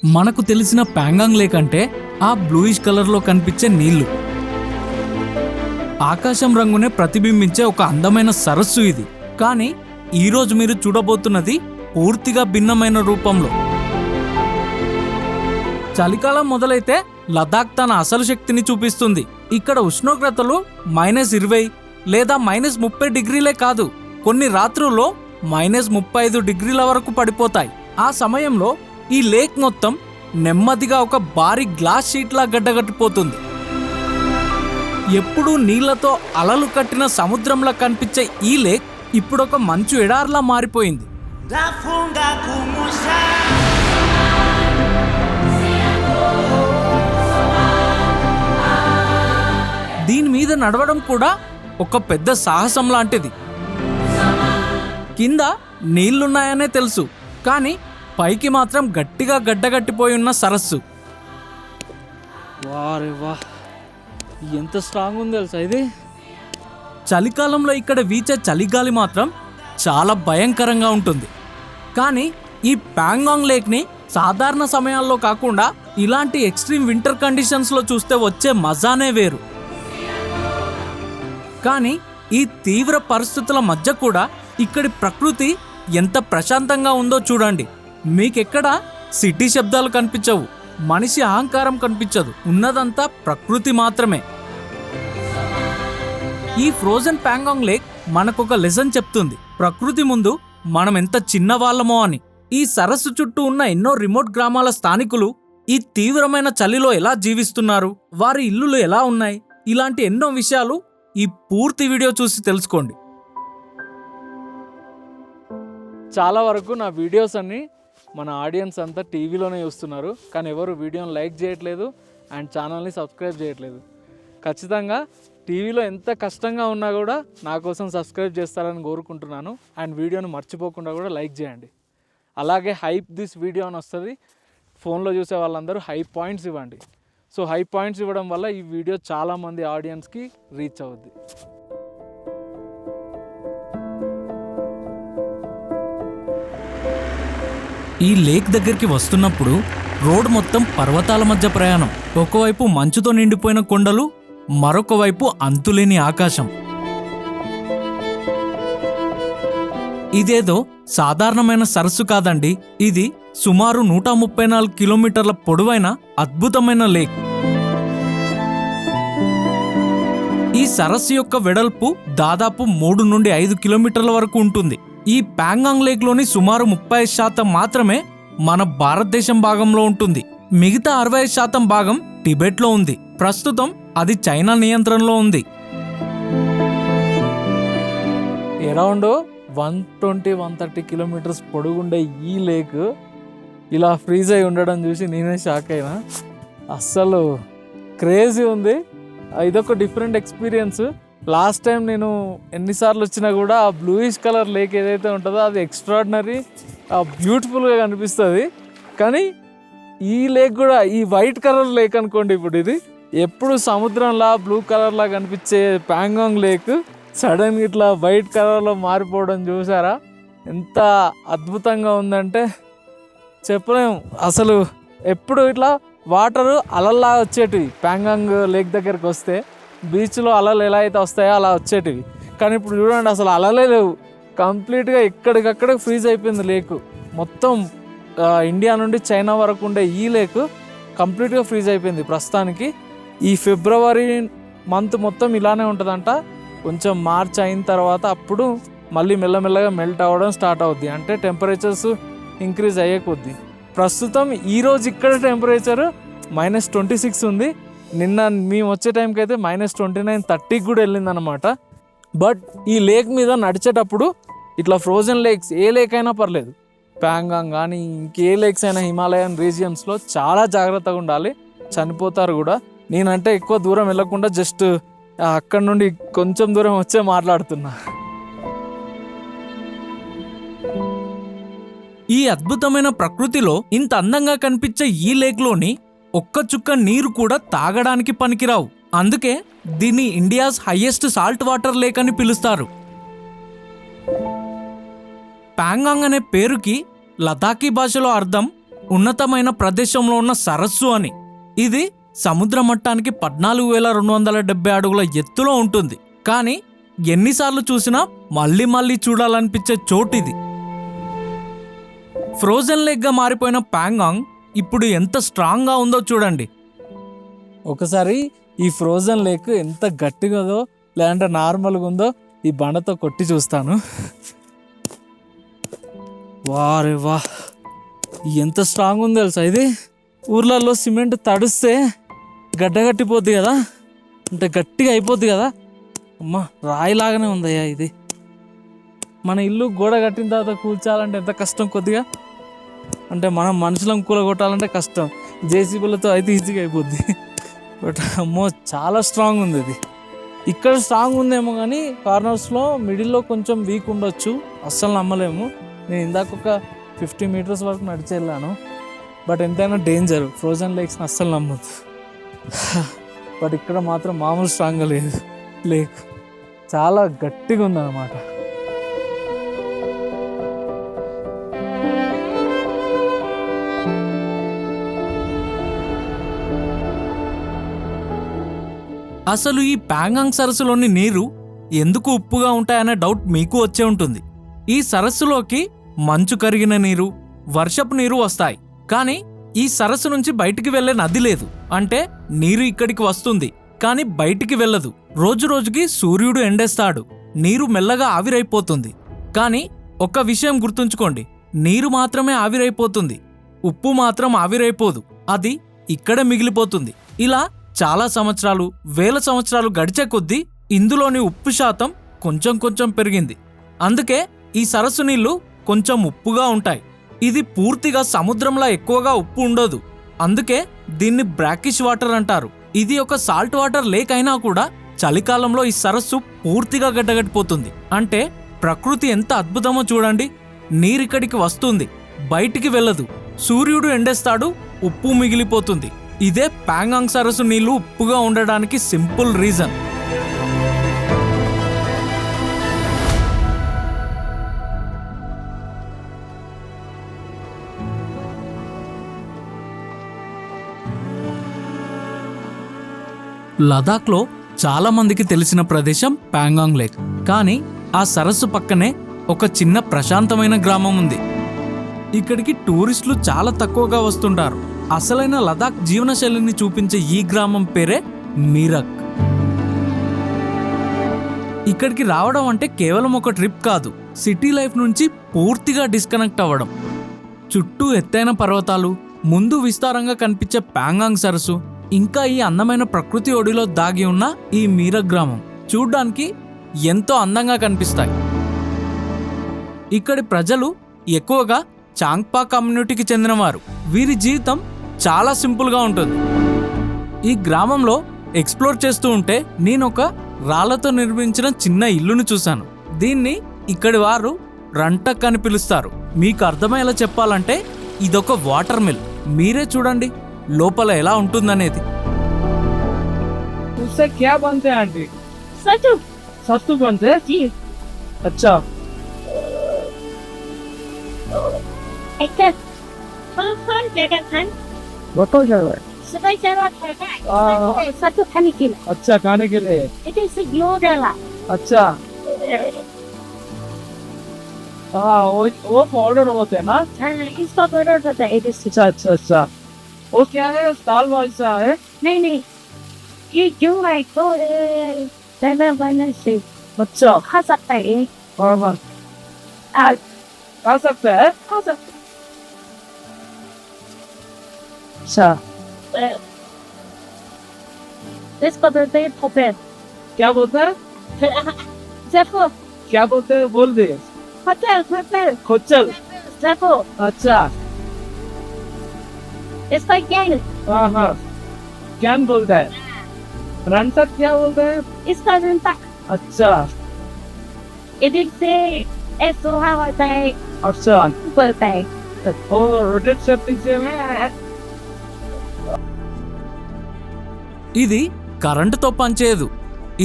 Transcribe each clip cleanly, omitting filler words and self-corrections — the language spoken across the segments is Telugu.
మనకు తెలిసిన ప్యాంగాంగ్ లేక్ అంటే ఆ బ్లూయిష్ కలర్లో కనిపించే నీళ్లు, ఆకాశం రంగునే ప్రతిబింబించే ఒక అందమైన సరస్సు ఇది. కానీ ఈరోజు మీరు చూడబోతున్నది పూర్తిగా భిన్నమైన రూపంలో. చలికాలం మొదలైతే లదాఖ్ తన అసలు శక్తిని చూపిస్తుంది. ఇక్కడ ఉష్ణోగ్రతలు -20 లేదా -30 డిగ్రీలే కాదు, కొన్ని రాత్రుల్లో -35 డిగ్రీల వరకు పడిపోతాయి. ఆ సమయంలో ఈ లేక్ మొత్తం నెమ్మదిగా ఒక భారీ గ్లాస్ షీట్లా గడ్డగట్టిపోతుంది. ఎప్పుడూ నీళ్లతో అలలు కట్టిన సముద్రంలా కనిపించే ఈ లేక్ ఇప్పుడొక మంచు ఎడార్లా మారిపోయింది. దీని మీద నడవడం కూడా ఒక పెద్ద సాహసం లాంటిది. కింద నీళ్లున్నాయనే తెలుసు, కానీ పైకి మాత్రం గట్టిగా గడ్డగట్టిపోయి ఉన్న సరస్సు. వారే వా, ఎంత స్ట్రాంగ్ ఉంది తెలుసా ఇది. చలికాలంలో ఇక్కడ వీచే చలిగాలి మాత్రం చాలా భయంకరంగా ఉంటుంది. కానీ ఈ ప్యాంగాంగ్ లేక్ని సాధారణ సమయాల్లో కాకుండా ఇలాంటి ఎక్స్ట్రీమ్ వింటర్ కండిషన్స్లో చూస్తే వచ్చే మజానే వేరు. కానీ ఈ తీవ్ర పరిస్థితుల మధ్య కూడా ఇక్కడి ప్రకృతి ఎంత ప్రశాంతంగా ఉందో చూడండి. మీకెక్కడ సిటీ శబ్దాలు కనిపించవు, మనిషి అహంకారం కనిపించదు, ఉన్నదంతా ప్రకృతి మాత్రమే. ఈ ఫ్రోజన్ ప్యాంగాంగ్ లేక్ మనకొక లెసన్ చెప్తుంది, ప్రకృతి ముందు మనం ఎంత చిన్నవాళ్ళమో అని. ఈ సరస్సు చుట్టూ ఉన్న ఎన్నో రిమోట్ గ్రామాల స్థానికులు ఈ తీవ్రమైన చలిలో ఎలా జీవిస్తున్నారు, వారి ఇల్లులు ఎలా ఉన్నాయి, ఇలాంటి ఎన్నో విషయాలు ఈ పూర్తి వీడియో చూసి తెలుసుకోండి. చాలా వరకు నా వీడియోస్ అన్నీ మన ఆడియన్స్ అంతా టీవీలోనే చూస్తున్నారు, కానీ ఎవరు వీడియోని లైక్ చేయట్లేదు అండ్ ఛానల్ని సబ్స్క్రైబ్ చేయట్లేదు. ఖచ్చితంగా టీవీలో ఎంత కష్టంగా ఉన్నా కూడా నా కోసం సబ్స్క్రైబ్ చేస్తారని కోరుకుంటున్నాను. అండ్ వీడియోని మర్చిపోకుండా కూడా లైక్ చేయండి. అలాగే హైప్ దిస్ వీడియో అని వస్తుంది, ఫోన్లో చూసే వాళ్ళందరూ హై పాయింట్స్ ఇవ్వండి. సో హై పాయింట్స్ ఇవ్వడం వల్ల ఈ వీడియో చాలామంది ఆడియన్స్కి రీచ్ అవుద్ది. ఈ లేక్ దగ్గరికి వస్తున్నప్పుడు రోడ్ మొత్తం పర్వతాల మధ్య ప్రయాణం. ఒకవైపు మంచుతో నిండిపోయిన కొండలు, మరొక వైపు అంతులేని ఆకాశం. ఇదేదో సాధారణమైన సరస్సు కాదండి, ఇది సుమారు 134 కిలోమీటర్ల పొడవైన అద్భుతమైన లేక్. ఈ సరస్సు యొక్క వెడల్పు దాదాపు 3 నుండి 5 కిలోమీటర్ల వరకు ఉంటుంది. ఈ ప్యాంగాంగ్ లేక్ లోని సుమారు 30% మాత్రమే మన భారతదేశం భాగంలో ఉంటుంది. మిగతా 65% భాగం టిబెట్ లో ఉంది. ప్రస్తుతం అది చైనా నియంత్రణలో ఉంది. అరౌండ్ 120-130 కిలోమీటర్స్ పొడుగుండే ఈ లేక్ ఇలా ఫ్రీజ్ అయి ఉండడం చూసి నేనే షాక్ అయినా. అస్సలు క్రేజీ ఉంది. ఇదొక డిఫరెంట్ ఎక్స్పీరియన్స్. లాస్ట్ టైం నేను ఎన్నిసార్లు వచ్చినా కూడా ఆ బ్లూయిష్ కలర్ లేక్ ఏదైతే ఉంటుందో అది ఎక్స్ట్రాడినరీ బ్యూటిఫుల్గా కనిపిస్తుంది. కానీ ఈ లేక్ కూడా ఈ వైట్ కలర్ లేక్ అనుకోండి, ఇప్పుడు ఇది ఎప్పుడు సముద్రంలా బ్లూ కలర్లా కనిపించే ప్యాంగాంగ్ లేక్ సడన్గా ఇట్లా వైట్ కలర్లో మారిపోవడం చూసారా, ఎంత అద్భుతంగా ఉందంటే చెప్పలేము. అసలు ఎప్పుడు ఇట్లా వాటరు అలల్లా వచ్చేటివి ప్యాంగాంగ్ లేక్ దగ్గరికి వస్తే, బీచ్లో అలలు ఎలా అయితే వస్తాయో అలా వచ్చేటివి. కానీ ఇప్పుడు చూడండి, అసలు అలలే లేవు, కంప్లీట్గా ఎక్కడికక్కడ ఫ్రీజ్ అయిపోయింది లేకు. మొత్తం ఇండియా నుండి చైనా వరకు ఉండే ఈ లేక్ కంప్లీట్గా ఫ్రీజ్ అయిపోయింది ప్రస్తుతానికి. ఈ ఫిబ్రవరి మంత్ మొత్తం ఇలానే ఉంటుందంట. కొంచెం మార్చ్ అయిన తర్వాత అప్పుడు మళ్ళీ మెల్లమెల్లగా మెల్ట్ అవ్వడం స్టార్ట్ అవుద్ది, అంటే టెంపరేచర్స్ ఇంక్రీజ్ అయ్యే కొద్ది. ప్రస్తుతం ఈరోజు ఇక్కడ టెంపరేచర్ -26 ఉంది. నిన్న మేము వచ్చే టైంకి అయితే -29, 30 కూడా వెళ్ళిందనమాట. బట్ ఈ లేక్ మీద నడిచేటప్పుడు ఇట్లా ఫ్రోజన్ లేక్స్ ఏ లేక్ అయినా పర్లేదు, ప్యాంగాంగ్ కానీ ఇంకే లేక్స్ అయినా హిమాలయన్ రీజియన్స్లో చాలా జాగ్రత్తగా ఉండాలి, చనిపోతారు కూడా. నేనంటే ఎక్కువ దూరం వెళ్ళకుండా జస్ట్ అక్కడ నుండి కొంచెం దూరం వచ్చే మాట్లాడుతున్నా. ఈ అద్భుతమైన ప్రకృతిలో ఇంత అందంగా కనిపించే ఈ లేక్లోని ఒక్క చుక్క నీరు కూడా తాగడానికి పనికిరావు. అందుకే దీన్ని India's highest salt water lake అని పిలుస్తారు. ప్యాంగాంగ్ అనే పేరుకి లదాఖీ భాషలో అర్థం ఉన్నతమైన ప్రదేశంలో ఉన్న సరస్సు అని. ఇది సముద్ర మట్టానికి 14,270 అడుగుల ఎత్తులో ఉంటుంది. కానీ ఎన్నిసార్లు చూసినా మళ్ళీ మళ్ళీ చూడాలనిపించే చోటిది. ఫ్రోజన్ లేక్గా మారిపోయిన ప్యాంగాంగ్ ఇప్పుడు ఎంత స్ట్రాంగ్గా ఉందో చూడండి. ఒకసారి ఈ ఫ్రోజన్ లేక్ ఎంత గట్టిగా ఉందో లేదంటే నార్మల్గా ఉందో ఈ బండతో కొట్టి చూస్తాను. వారే వా, ఎంత స్ట్రాంగ్ ఉందో తెలుసా ఇది. ఊర్లలో సిమెంట్ తడిస్తే గడ్డగట్టిపోద్ది కదా, అంటే గట్టిగా అయిపోద్ది కదా. అమ్మ, రాయిలాగానే ఉందయ్యా ఇది. మన ఇల్లు గోడ కట్టిన తర్వాత కూల్చాలంటే ఎంత కష్టం కొద్దిగా, అంటే మనం మనుషులను కూలగొట్టాలంటే కష్టం. జేసీబీలతో అయితే ఈజీగా అయిపోద్ది. బట్ అమ్మో, చాలా స్ట్రాంగ్ ఉంది ఇది. ఇక్కడ స్ట్రాంగ్ ఉందేమో కానీ కార్నర్స్లో మిడిల్లో కొంచెం వీక్ ఉండొచ్చు, అస్సలు నమ్మలేము. నేను ఇందాక ఒక 50 మీటర్స్ వరకు నడిచి వెళ్ళాను. బట్ ఎంతైనా డేంజర్, ఫ్రోజన్ లేక్స్ని అస్సలు నమ్మద్దు. బట్ ఇక్కడ మాత్రం మామూలు స్ట్రాంగ్గా లేదు లేక్, చాలా గట్టిగా ఉందన్నమాట. అసలు ఈ ప్యాంగాంగ్ సరస్సులోని నీరు ఎందుకు ఉప్పుగా ఉంటాయనే డౌట్ మీకు వచ్చే ఉంటుంది. ఈ సరస్సులోకి మంచు కరిగిన నీరు, వర్షపు నీరు వస్తాయి. కానీ ఈ సరస్సు నుంచి బయటికి వెళ్లే నది లేదు. అంటే నీరు ఇక్కడికి వస్తుంది కానీ బయటికి వెళ్ళదు. రోజు రోజుకి సూర్యుడు ఎండేస్తాడు, నీరు మెల్లగా ఆవిరైపోతుంది. కానీ ఒక్క విషయం గుర్తుంచుకోండి, నీరు మాత్రమే ఆవిరైపోతుంది, ఉప్పు మాత్రం ఆవిరైపోదు. అది ఇక్కడే మిగిలిపోతుంది. ఇలా చాలా సంవత్సరాలు, వేల సంవత్సరాలు గడిచే కొద్దీ ఇందులోని ఉప్పు శాతం కొంచెం కొంచెం పెరిగింది. అందుకే ఈ సరస్సు నీళ్లు కొంచెం ఉప్పుగా ఉంటాయి. ఇది పూర్తిగా సముద్రంలా ఎక్కువగా ఉప్పు ఉండదు. అందుకే దీన్ని బ్రాకిష్ వాటర్ అంటారు. ఇది ఒక సాల్ట్ వాటర్ లేక్ అయినా కూడా చలికాలంలో ఈ సరస్సు పూర్తిగా గడ్డగట్టిపోతుంది. అంటే ప్రకృతి ఎంత అద్భుతమో చూడండి. నీరిక్కడికి వస్తుంది, బయటికి వెళ్ళదు. సూర్యుడు ఎండేస్తాడు, ఉప్పు మిగిలిపోతుంది. ఇదే ప్యాంగాంగ్ సరస్సు నీళ్లు ఉప్పుగా ఉండడానికి సింపుల్ రీజన్. లదాఖ్లో చాలా మందికి తెలిసిన ప్రదేశం ప్యాంగాంగ్ లేక్. కానీ ఆ సరస్సు పక్కనే ఒక చిన్న ప్రశాంతమైన గ్రామం ఉంది. ఇక్కడికి టూరిస్టులు చాలా తక్కువగా వస్తుంటారు. అసలైన లదాఖ్ జీవనశైలిని చూపించే ఈ గ్రామం పేరే మీరక్. ఇక్కడికి రావడం అంటే కేవలం ఒక ట్రిప్ కాదు, సిటీ లైఫ్ నుంచి పూర్తిగా డిస్కనెక్ట్ అవ్వడం. చుట్టూ ఎత్తైన పర్వతాలు, ముందు విస్తారంగా కనిపించే ప్యాంగాంగ్ సరస్సు, ఇంకా ఈ అందమైన ప్రకృతి ఒడిలో దాగి ఉన్న ఈ మీరక్ గ్రామం చూడ్డానికి ఎంతో అందంగా కనిపిస్తాయి. ఇక్కడి ప్రజలు ఎక్కువగా చాంగ్పా కమ్యూనిటీకి చెందినవారు. వీరి జీవితం చాలా సింపుల్గా ఉంటుంది. ఈ గ్రామంలో ఎక్స్ప్లోర్ చేస్తూ ఉంటే నేను ఒక రాళ్లతో నిర్మించిన చిన్న ఇల్లును చూశాను. దీన్ని ఇక్కడి వారు రంటక్ అని పిలుస్తారు. మీకు అర్థమయ్యేలా చెప్పాలంటే ఇదొక వాటర్ మిల్. మీరే చూడండి లోపల ఎలా ఉంటుందనేది. उससे क्या बनते हैं आंटी? सत्तू सत्तू बनते हैं? जी अच्छा, एक कौन जगह खान बताओ जरा। सुबह जरा खाना सत्तू खाने के लिए अच्छा, खाने के लिए। इट इज ग्लो डाला अच्छा, हाँ वो पाउडर होते हैं ना? इसका ऑर्डर होता है। इट इज अच्छा अच्छा अच्छा, वो क्या है? दाल वाइसा है? नहीं ये क्यों है तो दाना बना से अच्छा, खा सकता है। हाँ हाँ, आज खा सकते हैं? खा सकता अच्छा, है। इसको बोलते हैं पोपेट। क्या बोलते हैं? देखो क्या बोलते हैं? बोल दे। होटल खोचल। देखो अच्छा, इसका क्या है? हाँ हाँ, क्या बोलता है? रंटक क्या बोलते हैं? इसका जनता अच्छा इधर से ऐसा होता है अच्छा, बोलता है। और रोटेट सेफ्टी से ఇది కరెంటుతో పనిచేయదు,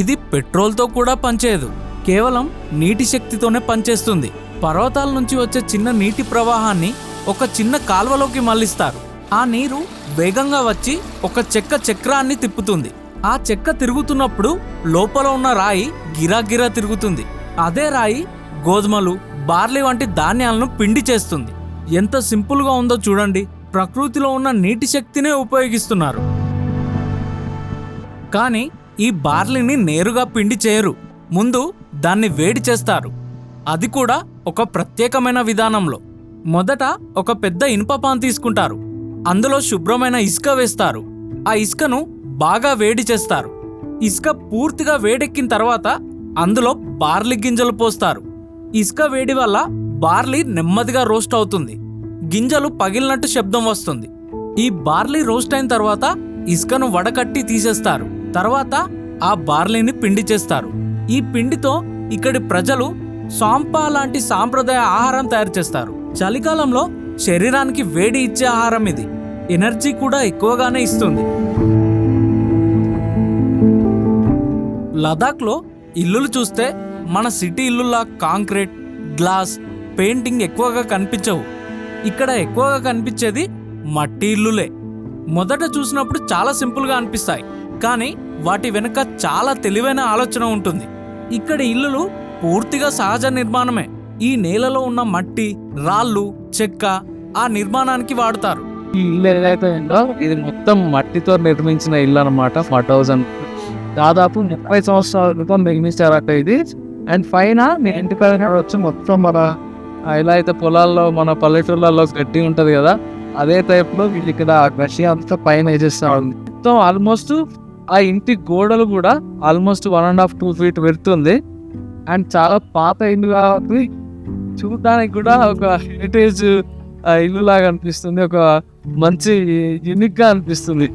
ఇది పెట్రోల్తో కూడా పనిచేయదు, కేవలం నీటి శక్తితోనే పనిచేస్తుంది. పర్వతాల నుంచి వచ్చే చిన్న నీటి ప్రవాహాన్ని ఒక చిన్న కాల్వలోకి మళ్లిస్తారు. ఆ నీరు వేగంగా వచ్చి ఒక చెక్క చక్రాన్ని తిప్పుతుంది. ఆ చెక్క తిరుగుతున్నప్పుడు లోపల ఉన్న రాయి గిరాగిరా తిరుగుతుంది. అదే రాయి గోధుమలు, బార్లీ వంటి ధాన్యాలను పిండి చేస్తుంది. ఎంత సింపుల్గా ఉందో చూడండి. ప్రకృతిలో ఉన్న నీటి శక్తినే ఉపయోగిస్తున్నారు. కానీ ఈ బార్లీని నేరుగా పిండి చేయరు. ముందు దాన్ని వేడి చేస్తారు. అది కూడా ఒక ప్రత్యేకమైన విధానంలో. మొదట ఒక పెద్ద ఇనుప పాన్ తీసుకుంటారు. అందులో శుభ్రమైన ఇసుక వేస్తారు. ఆ ఇసుకను బాగా వేడి చేస్తారు. ఇసుక పూర్తిగా వేడెక్కిన తర్వాత అందులో బార్లీ గింజలు పోస్తారు. ఇసుక వేడి వల్ల బార్లీ నెమ్మదిగా రోస్ట్ అవుతుంది. గింజలు పగిలినట్టు శబ్దం వస్తుంది. ఈ బార్లీ రోస్ట్ అయిన తర్వాత ఇసుకను వడకట్టి తీసేస్తారు. తర్వాత ఆ బార్లీని పిండి చేస్తారు. ఈ పిండితో ఇక్కడి ప్రజలు సాంపా లాంటి సాంప్రదాయ ఆహారం తయారు చేస్తారు. చలికాలంలో శరీరానికి వేడి ఇచ్చే ఆహారం ఇది. ఎనర్జీ కూడా ఎక్కువగానే ఇస్తుంది. లదాఖ్లో ఇల్లులు చూస్తే మన సిటీ ఇల్లులా కాంక్రీట్, గ్లాస్, పెయింటింగ్ ఎక్కువగా కనిపించవు. ఇక్కడ ఎక్కువగా కనిపించేది మట్టి ఇల్లులే. మొదట చూసినప్పుడు చాలా సింపుల్గా అనిపిస్తాయి, కానీ వాటి వెనుక చాలా తెలివైన ఆలోచన ఉంటుంది. ఇక్కడ ఇల్లులు పూర్తిగా సహజ నిర్మాణమే. ఈ నేలలో ఉన్న మట్టి, రాళ్ళు, చెక్క ఆ నిర్మాణానికి వాడుతారు. ఈ ఇల్లు ఏదైతే ఉందో ఇది మొత్తం మట్టితో నిర్మించిన ఇల్లు అనమాట. 4000 దాదాపు 30 సంవత్సరాల క్రితం నిర్మించారట ఇది. అండ్ పైన మీ ఇంటి పైన వచ్చి మొత్తం మన ఎలా అయితే పొలాల్లో మన పల్లెటూళ్ళలో గడ్డి ఉంటుంది కదా, అదే టైప్లో వీళ్ళు ఇక్కడ రష్యా అంతా పైన వేసేస్తారు. మొత్తం ఆల్మోస్ట్ ఆ ఇంటి గోడలు కూడా ఆల్మోస్ట్ 1.5-2 feet పెడుతుంది. అండ్ చాలా పాత ఇల్లు కాబట్టి చూడడానికి కూడా ఒక హెరిటేజ్ ఇల్లు లాగా అనిపిస్తుంది. ఒక మంచి యూనిక్గా అనిపిస్తుంది.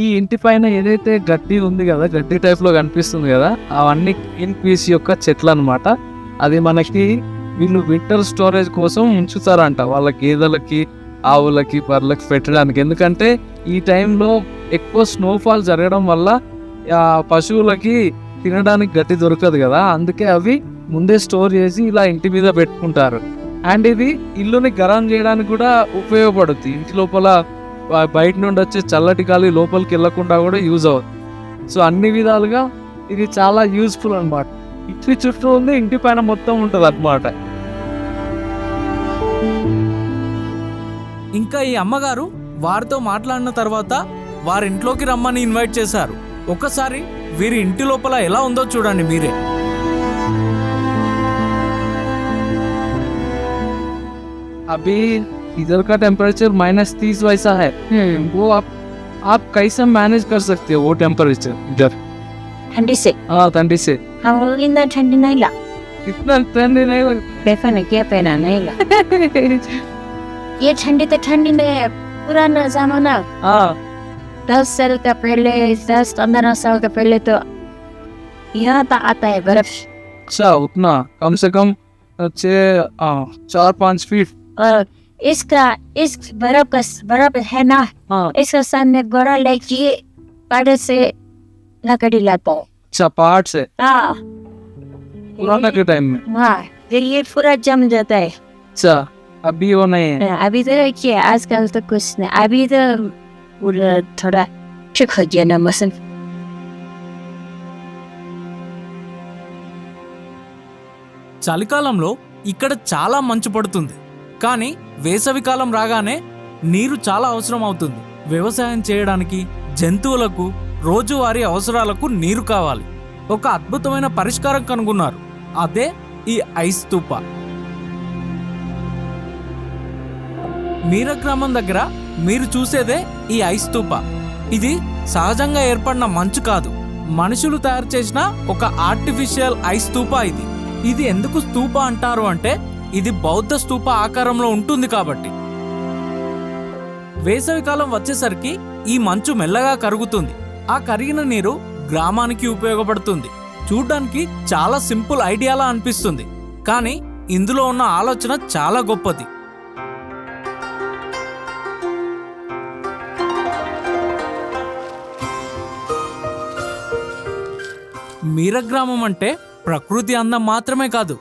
ఈ ఇంటి పైన ఏదైతే గడ్డి ఉంది కదా, గడ్డి టైప్లో కనిపిస్తుంది కదా, అవన్నీ గ్రీన్ పీస్ యొక్క చెట్లు అనమాట. అది మనకి వీళ్ళు వింటర్ స్టోరేజ్ కోసం ఉంచుతారంట వాళ్ళ గేదెలకి, ఆవులకి, బర్రెలకి పెట్టడానికి. ఎందుకంటే ఈ టైంలో ఎక్కువ స్నోఫాల్ జరగడం వల్ల పశువులకి తినడానికి గడ్డి దొరకదు కదా, అందుకే అవి ముందే స్టోర్ చేసి ఇలా ఇంటి మీద పెట్టుకుంటారు. అండ్ ఇది ఇల్లుని గరం చేయడానికి కూడా ఉపయోగపడుతుంది. ఇంటి లోపల బయట నుండి వచ్చే చల్లటి గాలి లోపలికి వెళ్ళకుండా కూడా యూజ్ అవుతుంది. సో అన్ని విధాలుగా ఇది చాలా యూస్ఫుల్ అనమాట. ఇంటి చుట్టూ ఉంది, ఇంటి పైన మొత్తం ఉంటుంది అనమాట. ఇంకా ఈ అమ్మగారు వారితో మాట్లాడిన తర్వాత వారింట్లోకి రమ్మని ఇన్వైట్ చేశారు. ఒకసారి వీరి ఇంటి లోపల ఎలా ఉందో చూడండి మీరే. अभी इधर का टेम्परेचर -30 वैसा है. वो आप कैसे मैनेज कर सकते हो वो टेम्परेचर इधर? ठंडी से हाँ, ठंडी से. हम लोग इतना ठंडी नहीं ला. इतना ठंडी नहीं पहना क्या पहना नहीं ला. ये ठंडी तो ठंडी नहीं है, पुराना जमाना. हाँ, 10 साल का पहले, 10-15 साल का पहले तो यहाँ तक आता है बर्फ. अच्छा उतना कम से कम 4-5 फीट. और इसका इस बर्फ है ना, हाँ, इसका सामने बड़ा लेके पहाड़ से लकड़ी लाता है. अच्छा पहाड़ से हाँ, पुराना के टाइम में. हाँ, फिर ये पूरा जम जाता है. अच्छा अभी वो नहीं है. अभी तो क्या आजकल तो कुछ नहीं. अभी तो पूरा थोड़ा ठीक हो गया ना मौसम. చలికాలంలో ఇక్కడ చాలా మంచు పడుతుంది, కానీ వేసవికాలం రాగానే నీరు చాలా అవసరం అవుతుంది. వ్యవసాయం చేయడానికి, జంతువులకు, రోజువారీ అవసరాలకు నీరు కావాలి. ఒక అద్భుతమైన పరిష్కారం కనుగొన్నారు. అదే ఈ ఐస్ స్తూప. మీర గ్రామం దగ్గర మీరు చూసేదే ఈ ఐస్ స్తూప. ఇది సహజంగా ఏర్పడిన మంచు కాదు, మనుషులు తయారు చేసిన ఒక ఆర్టిఫిషియల్ ఐస్ స్తూప. ఇది ఎందుకు స్తూప అంటారు అంటే ఇది బౌద్ధ స్తూప ఆకారంలో ఉంటుంది కాబట్టి. వేసవికాలం వచ్చేసరికి ఈ మంచు మెల్లగా కరుగుతుంది. ఆ కరిగిన నీరు గ్రామానికి ఉపయోగపడుతుంది. చూడ్డానికి చాలా సింపుల్ ఐడియాలా అనిపిస్తుంది, కానీ ఇందులో ఉన్న ఆలోచన చాలా గొప్పది. మీర గ్రామం అంటే ప్రకృతి అందం మాత్రమే కాదు,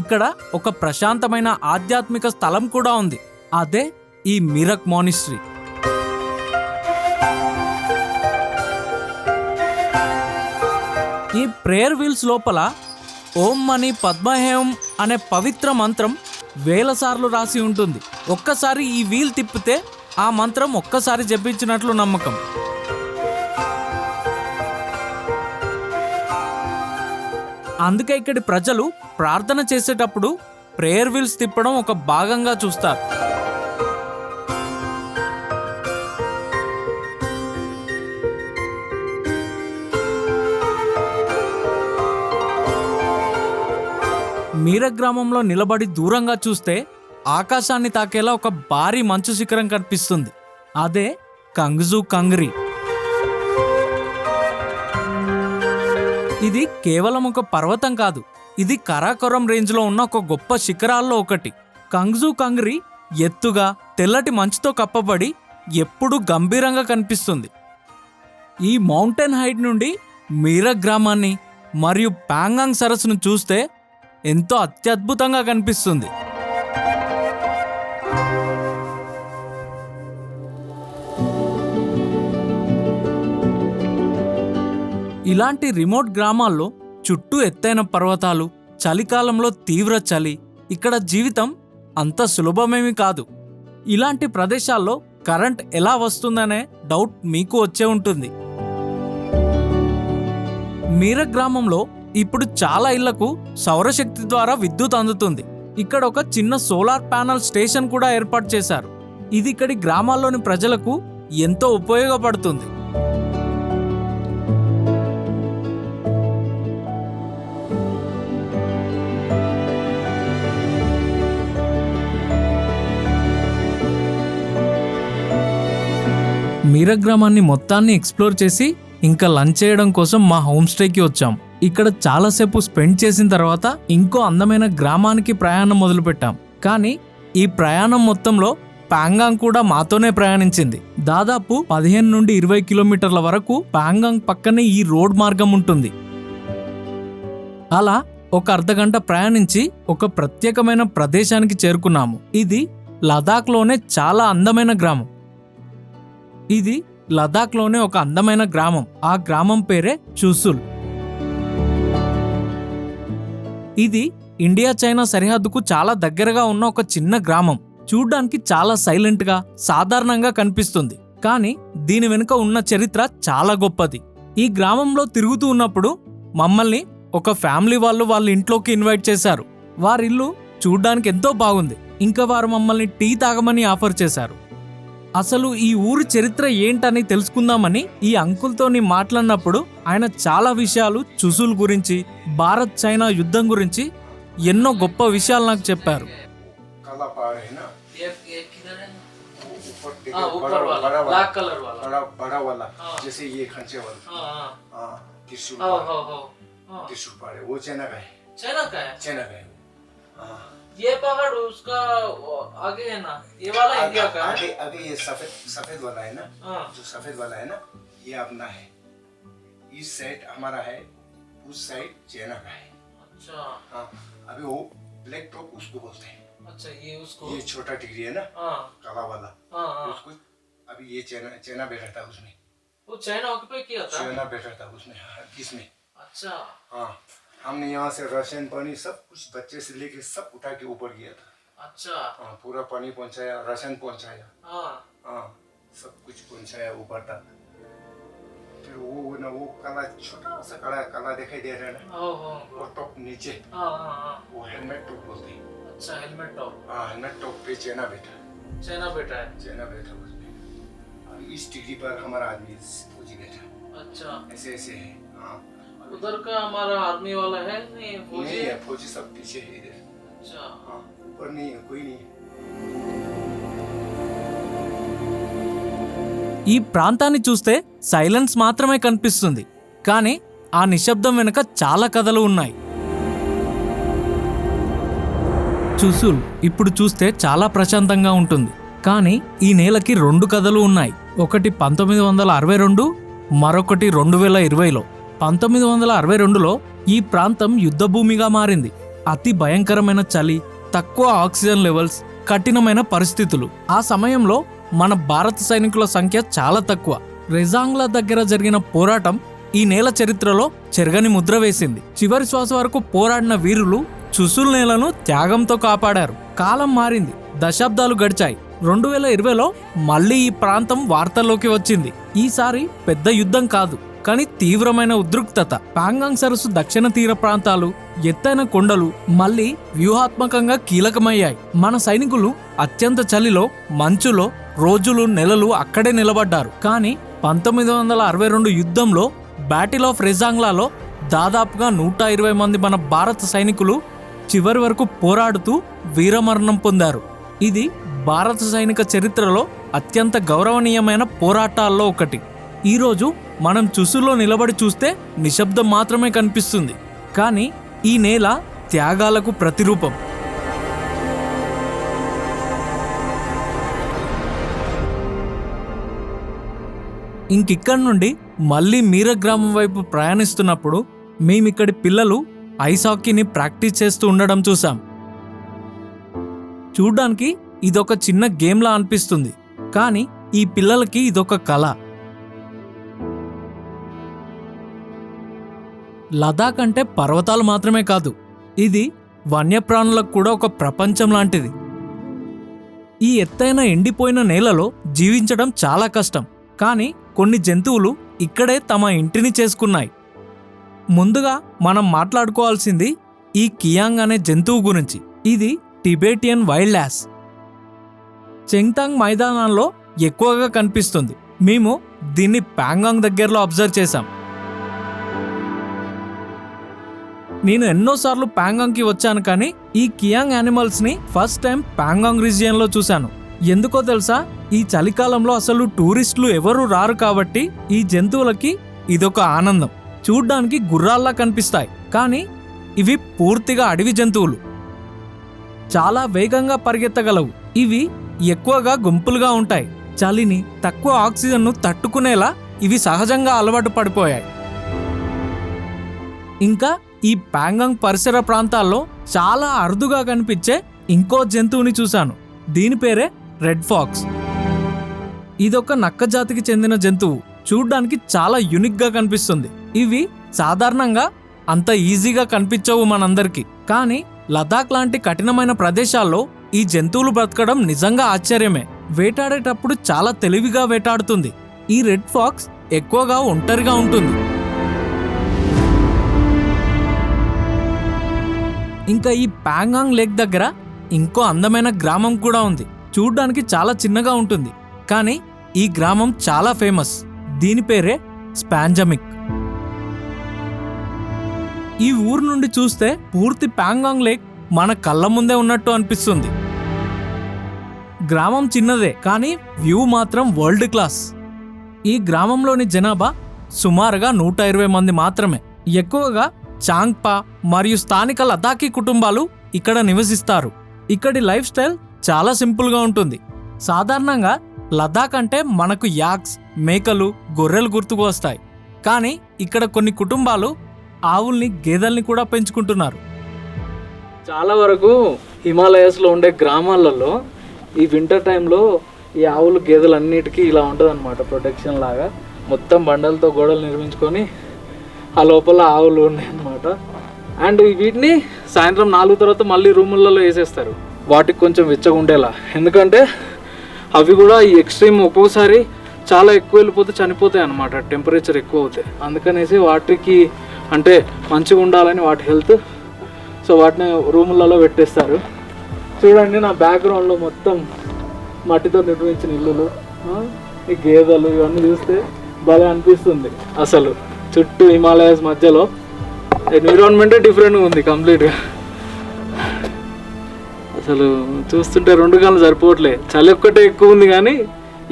ఇక్కడ ఒక ప్రశాంతమైన ఆధ్యాత్మిక స్థలం కూడా ఉంది. అదే ఈ మిరక్ మానిస్ట్రీ. ఈ ప్రేయర్ వీల్స్ లోపల ఓం మని పద్మహేం అనే పవిత్ర మంత్రం వేల సార్లు రాసి ఉంటుంది. ఒక్కసారి ఈ వీల్ తిప్పితే ఆ మంత్రం ఒక్కసారి జపించినట్లు నమ్మకం. అందుకే ఇక్కడి ప్రజలు ప్రార్థన చేసేటప్పుడు ప్రేయర్ వీల్స్ తిప్పడం ఒక భాగంగా చూస్తారు. మీరక్ గ్రామంలో నిలబడి దూరంగా చూస్తే ఆకాశాన్ని తాకేలా ఒక భారీ మంచు శిఖరం కనిపిస్తుంది. అదే కంగ్జూ కంగ్రీ. ఇది కేవలం ఒక పర్వతం కాదు, ఇది కరాకోరం రేంజ్లో ఉన్న ఒక గొప్ప శిఖరాల్లో ఒకటి. కంగ్జూ కంగ్రీ ఎత్తుగా తెల్లటి మంచుతో కప్పబడి ఎప్పుడూ గంభీరంగా కనిపిస్తుంది. ఈ మౌంటైన్ హైట్ నుండి మీరక్ గ్రామాన్ని మరియు పాంగాంగ్ సరస్సును చూస్తే ఎంతో అత్యద్భుతంగా కనిపిస్తుంది. ఇలాంటి రిమోట్ గ్రామాల్లో చుట్టూ ఎత్తైన పర్వతాలు, చలికాలంలో తీవ్ర చలి, ఇక్కడ జీవితం అంత సులభమేమీ కాదు. ఇలాంటి ప్రదేశాల్లో కరెంట్ ఎలా వస్తుందనే డౌట్ మీకు వచ్చే ఉంటుంది. మీరక్ గ్రామంలో ఇప్పుడు చాలా ఇళ్లకు సౌరశక్తి ద్వారా విద్యుత్ అందుతుంది. ఇక్కడ ఒక చిన్న సోలార్ ప్యానెల్ స్టేషన్ కూడా ఏర్పాటు చేశారు. ఇది ఇక్కడి గ్రామాల్లోని ప్రజలకు ఎంతో ఉపయోగపడుతుంది. మీరక్ గ్రామాన్ని మొత్తాన్ని ఎక్స్ప్లోర్ చేసి ఇంకా లంచ్ చేయడం కోసం మా హోమ్ స్టేకి వచ్చాం. ఇక్కడ చాలాసేపు స్పెండ్ చేసిన తర్వాత ఇంకో అందమైన గ్రామానికి ప్రయాణం మొదలుపెట్టాం. కానీ ఈ ప్రయాణం మొత్తంలో పాంగాంగ్ కూడా మాతోనే ప్రయాణించింది. దాదాపు 15 నుండి 20 కిలోమీటర్ల వరకు పాంగాంగ్ పక్కనే ఈ రోడ్ మార్గం ఉంటుంది. అలా ఒక అర్ధగంట ప్రయాణించి ఒక ప్రత్యేకమైన ప్రదేశానికి చేరుకున్నాము. ఇది లదాఖ్లోనే చాలా అందమైన గ్రామం. ఇది లదాఖ్లోనే ఒక అందమైన గ్రామం. ఆ గ్రామం పేరే చూసుల్. ఇది ఇండియా చైనా సరిహద్దుకు చాలా దగ్గరగా ఉన్న ఒక చిన్న గ్రామం. చూడ్డానికి చాలా సైలెంట్గా, సాధారణంగా కనిపిస్తుంది. కానీ దీని వెనుక ఉన్న చరిత్ర చాలా గొప్పది. ఈ గ్రామంలో తిరుగుతూ ఉన్నప్పుడు మమ్మల్ని ఒక ఫ్యామిలీ వాళ్ళ ఇంట్లోకి ఇన్వైట్ చేశారు. వారిల్లు చూడ్డానికి ఎంతో బాగుంది. ఇంకా వారు మమ్మల్ని టీ తాగమని ఆఫర్ చేశారు. అసలు ఈ ఊరి చరిత్ర ఏంటని తెలుసుకుందామని ఈ అంకుల్తోని మాట్లాడినప్పుడు ఆయన చాలా విషయాలు చూసుల్ గురించి, భారత్ చైనా యుద్ధం గురించి ఎన్నో గొప్ప విషయాలు నాకు చెప్పారు. ये पहाड़ उसका आगे है ना, ये वाला इंडिया का है। आगे ये सफेद वाला है ना, जो सफेद वाला है ना, ये अपना है. इस साइड हमारा है, उस साइड चाइना का है. अच्छा हाँ, अभी वो ब्लैक टॉप उसको बोलते हैं. अच्छा ये उसको, ये छोटा टिकरी है ना, काला वाला, उसको अभी ये चाइना बैठा था उसमें. वो चाइना ऑक्युपाई किया था, चाइना बैठा था उसमें, इसमें. अच्छा हाँ, हमने यहाँ से राशन पानी सब कुछ बच्चे से लेके सब उठा के ऊपर गया था. अच्छा हाँ, पूरा पानी पहुँचाया, राशन पहुँचाया. हाँ, सब कुछ पहुँचाया ऊपर तक. फिर वो ना वो काला छोटा सा काला दिखाई दे रहा है ना, और टॉप नीचे, वो हेलमेट टॉप बोलते हैं. अच्छा हेलमेट टॉप. हाँ, हेलमेट टॉप पे चाइना बैठा है. चाइना बैठा उसमें. अभी इस टिकरी पर हमारा आदमी फौजी बैठा. अच्छा ऐसे ऐसे है. हाँ, उधर का हमारा आर्मी वाला है नहीं, फौजी नहीं है, फौजी सब पीछे है इधर. अच्छा हाँ, ऊपर नहीं है, कोई नहीं है. ఈ ప్రాంతాన్ని చూస్తే సైలెన్స్ మాత్రమే కనిపిస్తుంది. కానీ ఆ నిశ్శబ్దం వెనుక చాలా కథలు ఉన్నాయి. చూసుల్ ఇప్పుడు చూస్తే చాలా ప్రశాంతంగా ఉంటుంది. కానీ ఈ నేలకి 2 కథలు ఉన్నాయి. ఒకటి 1962, మరొకటి 2020లో. 1962లో ఈ ప్రాంతం యుద్ధభూమిగా మారింది. అతి భయంకరమైన చలి, తక్కువ ఆక్సిజన్ లెవెల్స్, కఠినమైన పరిస్థితులు. ఆ సమయంలో మన భారత సైనికుల సంఖ్య చాలా తక్కువ. రెజాంగ్లా దగ్గర జరిగిన పోరాటం ఈ నేల చరిత్రలో చెరగని ముద్ర వేసింది. చివరి శ్వాస వరకు పోరాడిన వీరులు చుసుల్ నేలను త్యాగంతో కాపాడారు. కాలం మారింది, దశాబ్దాలు గడిచాయి. 2020లో మళ్ళీ ఈ ప్రాంతం వార్తల్లోకి వచ్చింది. ఈసారి పెద్ద యుద్ధం కాదు, కానీ తీవ్రమైన ఉద్రిక్తత. పాంగాంగ్ సరస్సు దక్షిణ తీర ప్రాంతాలు, ఎత్తైన కొండలు మళ్ళీ వ్యూహాత్మకంగా కీలకమయ్యాయి. మన సైనికులు అత్యంత చలిలో, మంచులో రోజులు నెలలు అక్కడే నిలబడ్డారు. కానీ 1962 యుద్ధంలో బ్యాటిల్ ఆఫ్ రెజాంగ్లాలో దాదాపుగా 120 మంది మన భారత సైనికులు చివరి వరకు పోరాడుతూ వీరమరణం పొందారు. ఇది భారత సైనిక చరిత్రలో అత్యంత గౌరవనీయమైన పోరాటాల్లో ఒకటి. ఈరోజు మనం చుసుల్లో నిలబడి చూస్తే నిశ్శబ్దం మాత్రమే కనిపిస్తుంది, కానీ ఈ నేల త్యాగాలకు ప్రతిరూపం. ఇంకిక్కడి నుండి మళ్ళీ మీర గ్రామం వైపు ప్రయాణిస్తున్నప్పుడు మేమిక్కడి పిల్లలు ఐస్ హాకీని ప్రాక్టీస్ చేస్తూ ఉండడం చూసాం. చూడ్డానికి ఇదొక చిన్న గేమ్లా అనిపిస్తుంది, కానీ ఈ పిల్లలకి ఇదొక కళ. లదాఖ్ అంటే పర్వతాలు మాత్రమే కాదు, ఇది వన్యప్రాణులకు కూడా ఒక ప్రపంచం లాంటిది. ఈ ఎత్తైన ఎండిపోయిన నేలలో జీవించడం చాలా కష్టం, కానీ కొన్ని జంతువులు ఇక్కడే తమ ఇంటిని చేసుకున్నాయి. ముందుగా మనం మాట్లాడుకోవాల్సింది ఈ కియాంగ్ అనే జంతువు గురించి. ఇది టిబెటియన్ వైల్డ్ యాస్. చెంగ్తాంగ్ మైదానాల్లో ఎక్కువగా కనిపిస్తుంది. మేము దీన్ని పాంగాంగ్ దగ్గరలో అబ్జర్వ్ చేశాం. నేను ఎన్నోసార్లు పాంగాంగ్కి వచ్చాను, కానీ ఈ కియాంగ్ యానిమల్స్ని ఫస్ట్ టైం పాంగాంగ్ రీజియన్లో చూశాను. ఎందుకో తెలుసా? ఈ చలికాలంలో అసలు టూరిస్టులు ఎవరు రారు కాబట్టి ఈ జంతువులకి ఇదొక ఆనందం. చూడ్డానికి గుర్రాల్లా కనిపిస్తాయి, కానీ ఇవి పూర్తిగా అడవి జంతువులు. చాలా వేగంగా పరిగెత్తగలవు. ఇవి ఎక్కువగా గుంపులుగా ఉంటాయి. చలిని, తక్కువ ఆక్సిజన్ను తట్టుకునేలా ఇవి సహజంగా అలవాటు పడిపోయాయి. ఇంకా ఈ పాంగాంగ్ పరిసర ప్రాంతాల్లో చాలా అరుదుగా కనిపించే ఇంకో జంతువుని చూశాను. దీని పేరే రెడ్ ఫాక్స్. ఇదొక నక్క జాతికి చెందిన జంతువు. చూడ్డానికి చాలా యూనిక్గా కనిపిస్తుంది. ఇవి సాధారణంగా అంత ఈజీగా కనిపించవు మనందరికీ, కానీ లదాఖ్ లాంటి కఠినమైన ప్రదేశాల్లో ఈ జంతువులు బ్రతకడం నిజంగా ఆశ్చర్యమే. వేటాడేటప్పుడు చాలా తెలివిగా వేటాడుతుంది. ఈ రెడ్ ఫాక్స్ ఎక్కువగా ఒంటరిగా ఉంటుంది. ఇంకా ఈ పాంగాంగ్ లేక్ దగ్గర ఇంకో అందమైన గ్రామం కూడా ఉంది. చూడ్డానికి చాలా చిన్నగా ఉంటుంది, కానీ ఈ గ్రామం చాలా ఫేమస్. దీని పేరే స్పాంజమిక్. ఈ ఊరు నుండి చూస్తే పూర్తి పాంగాంగ్ లేక్ మన కళ్ళ ముందే ఉన్నట్టు అనిపిస్తుంది. గ్రామం చిన్నదే, కానీ వ్యూ మాత్రం వరల్డ్ క్లాస్. ఈ గ్రామంలోని జనాభా సుమారుగా 120 మంది మాత్రమే. ఎక్కువగా చాంగ్పా మరియు స్థానిక లదాఖీ కుటుంబాలు ఇక్కడ నివసిస్తారు. ఇక్కడి లైఫ్ స్టైల్ చాలా సింపుల్గా ఉంటుంది. సాధారణంగా లదాఖ్ అంటే మనకు యాక్స్, మేకలు, గొర్రెలు గుర్తుకు వస్తాయి, కానీ ఇక్కడ కొన్ని కుటుంబాలు ఆవుల్ని, గేదెల్ని కూడా పెంచుకుంటున్నారు. చాలా వరకు హిమాలయస్లో ఉండే గ్రామాలలో ఈ వింటర్ టైంలో ఈ ఆవులు, గేదెలు అన్నిటికీ ఇలా ఉంటుంది అనమాట, ప్రొటెక్షన్ లాగా. మొత్తం బండలతో గోడలు నిర్మించుకొని ఆ లోపల ఆవులు ఉన్నాయి అన్నమాట. అండ్ వీటిని సాయంత్రం 4 తర్వాత మళ్ళీ రూములలో వేసేస్తారు, వాటికి కొంచెం వెచ్చగా ఉండేలా. ఎందుకంటే అవి కూడా ఈ ఎక్స్ట్రీమ్ ఒక్కోసారి చాలా ఎక్కువ వెళ్ళిపోతే చనిపోతాయి అన్నమాట, టెంపరేచర్ ఎక్కువ అవుతాయి. అందుకనేసి వాటికి అంటే మంచిగా ఉండాలని వాటి హెల్త్, సో వాటిని రూములలో పెట్టేస్తారు. చూడండి, నా బ్యాక్గ్రౌండ్లో మొత్తం మట్టితో నిర్మించిన ఇల్లులు, ఈ గేదెలు, ఇవన్నీ చూస్తే బాగా అనిపిస్తుంది. అసలు చుట్టూ హిమాలయస్ మధ్యలో ఎన్విరాన్మెంటే డిఫరెంట్గా ఉంది కంప్లీట్గా. అసలు చూస్తుంటే 2 గంటలు సరిపోవట్లే. చలి ఒక్కటే ఎక్కువ ఉంది, కానీ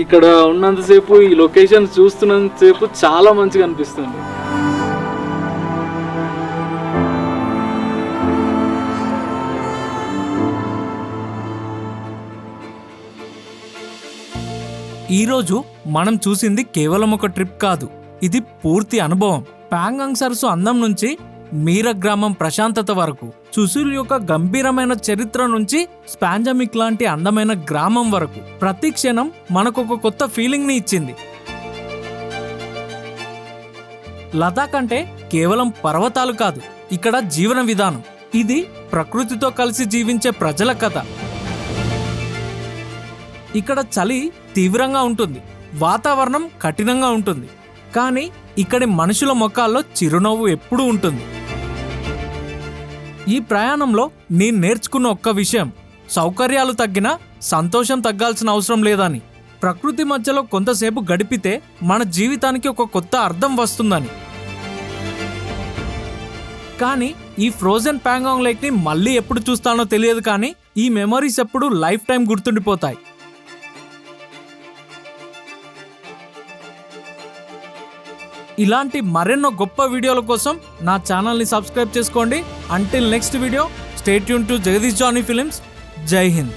ఇక్కడ ఉన్నంతసేపు, ఈ లొకేషన్ చూస్తున్నంతసేపు చాలా మంచిగా అనిపిస్తుంది. ఈరోజు మనం చూసింది కేవలం ఒక ట్రిప్ కాదు, ఇది పూర్తి అనుభవం. పాంగాంగ్ సరస్సు అందం నుంచి మీర గ్రామం ప్రశాంతత వరకు, చుసుల్ యొక్క గంభీరమైన చరిత్ర నుంచి స్పాంజమిక్ లాంటి అందమైన గ్రామం వరకు ప్రతి క్షణం మనకొక కొత్త ఫీలింగ్ ని ఇచ్చింది. లదాఖ్ అంటే కేవలం పర్వతాలు కాదు, ఇక్కడ జీవన విధానం. ఇది ప్రకృతితో కలిసి జీవించే ప్రజల కథ. ఇక్కడ చలి తీవ్రంగా ఉంటుంది, వాతావరణం కఠినంగా ఉంటుంది, కానీ ఇక్కడి మనుషుల ముఖాల్లో చిరునవ్వు ఎప్పుడూ ఉంటుంది. ఈ ప్రయాణంలో నేను నేర్చుకున్న ఒక్క విషయం, సౌకర్యాలు తగ్గినా సంతోషం తగ్గాల్సిన అవసరం లేదని. ప్రకృతి మధ్యలో కొంతసేపు గడిపితే మన జీవితానికి ఒక కొత్త అర్థం వస్తుందని. కానీ ఈ ఫ్రోజన్ ప్యాంగాంగ్ లేక్ ని మళ్ళీ ఎప్పుడు చూస్తానో తెలియదు, కానీ ఈ మెమరీస్ ఎప్పుడు లైఫ్ టైం గుర్తుండిపోతాయి. ఇలాంటి మరెన్నో గొప్ప వీడియోల కోసం నా ఛానల్ని సబ్స్క్రైబ్ చేసుకోండి. Until next video, stay tune to Jagadish Jani films. జై హింద్.